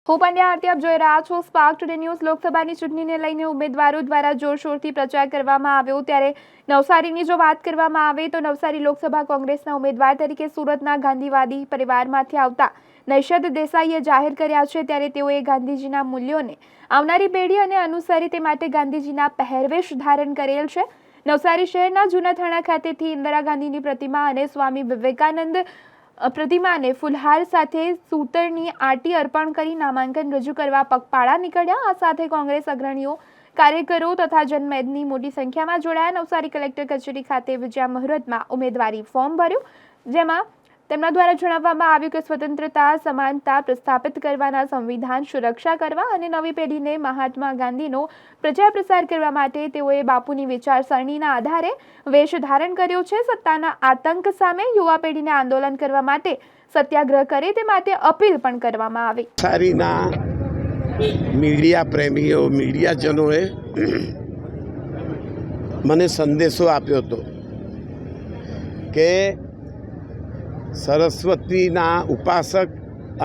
હું પંડ્યા આરતી આપ જોઈ રહ્યા છો સ્પાર્ક ટુડે ન્યૂઝ। લોકસભાની ચૂંટણીને લઈને ઉમેદવારો દ્વારા જોરશોરથી પ્રચાર કરવામાં આવ્યો ત્યારે નવસારીની જો વાત કરવામાં આવે તો નવસારી લોકસભા કોંગ્રેસના ઉમેદવાર તરીકે સુરતના ગાંધીવાદી પરિવારમાંથી આવતા નૈશદ દેસાઈએ જાહેર કર્યા છે ત્યારે તેઓએ ગાંધીજીના મૂલ્યોને આવનારી પેઢી અને અનુસરે તે માટે ગાંધીજીના પહેરવેશ ધારણ કરેલ છે। નવસારી શહેરના જૂના થાણા ખાતેથી ઇન્દિરા ગાંધીની પ્રતિમા અને સ્વામી વિવેકાનંદ પ્રતિમાને ફુલહાર સાથે સૂતરની આંટી અર્પણ કરી નામાંકન રજૂ કરવા પગપાળા નીકળ્યા। આ સાથે કોંગ્રેસ અગ્રણીઓ, કાર્યકરો તથા જનમેદની મોટી સંખ્યામાં જોડાયા। નવસારી કલેક્ટર કચેરી ખાતે વિજયા મુહૂર્તમાં ઉમેદવારી ફોર્મ ભર્યું, જેમાં તેમના દ્વારા જણાવવામાં આવ્યું કે સ્વતંત્રતા, સમાનતા પ્રસ્થાપિત કરવાના સંવિધાન સુરક્ષા કરવા અને નવી પેઢીને મહાત્મા ગાંધીનો પ્રચાર પ્રસાર કરવા માટે તેઓએ બાપુની વિચારસરણીના આધારે વેશ ધારણ કર્યો છે। સત્તાના આતંક સામે યુવા પેઢીને આંદોલન કરવા માટે સત્યાગ્રહ કરે તે માટે અપીલ પણ કરવામાં આવી। સારીના મીડિયા પ્રેમીઓ, મીડિયાજનોએ મને સંદેશો આપ્યો હતો કે સરસ્વતીના ઉપાસક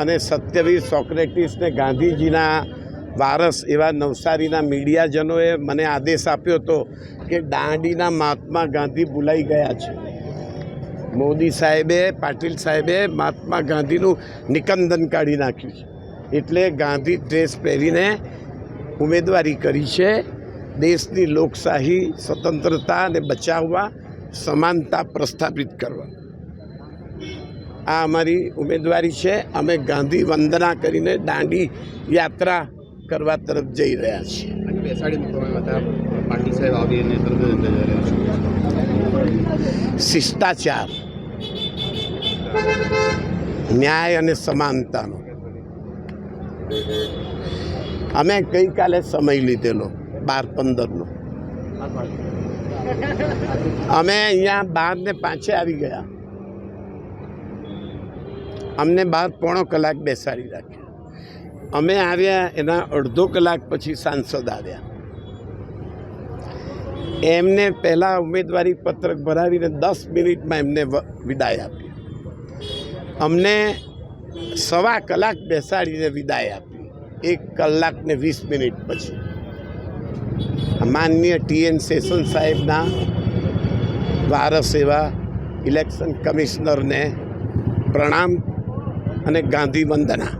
અને સત્યવીર સોક્રેટિસને ગાંધીજીના વારસ એવા નવસારીના મીડિયાજનોએ મને આદેશ આપ્યો હતો કે દાંડીના મહાત્મા ગાંધી ભૂલાઈ ગયા છે। મોદી સાહેબે, પાટીલ સાહેબે મહાત્મા ગાંધીનું નિકંદન કાઢી નાખ્યું છે, એટલે ગાંધી ડ્રેસ પહેરીને ઉમેદવારી કરી છે। દેશની લોકશાહી, સ્વતંત્રતાને બચાવવા, સમાનતા પ્રસ્થાપિત કરવા આ અમારી ઉમેદવારી છે। અમે ગાંધી વંદના કરીને દાંડી યાત્રા કરવા તરફ જઈ રહ્યા છીએ। શિષ્ટાચાર, ન્યાય અને સમાનતાનો અમે ગઈકાલે સમય લીધેલો 12-15નો। અમે અહીંયા 12:05 આવી ગયા। અમને 12 કલાક બેસાડી રાખ્યા। અમે આવ્યા એના અડધો કલાક પછી સાંસદ આવ્યા। એમને પહેલાં ઉમેદવારી પત્રક ભરાવીને 10 મિનિટમાં એમને વિદાય આપી। અમને 1.25 કલાક બેસાડીને વિદાય આપી 1 કલાક ને 20 મિનિટ પછી। માનનીય TN સેશન સાહેબના વારસ એવા ઇલેક્શન કમિશનરને પ્રણામ અને ગાંધી વંદના।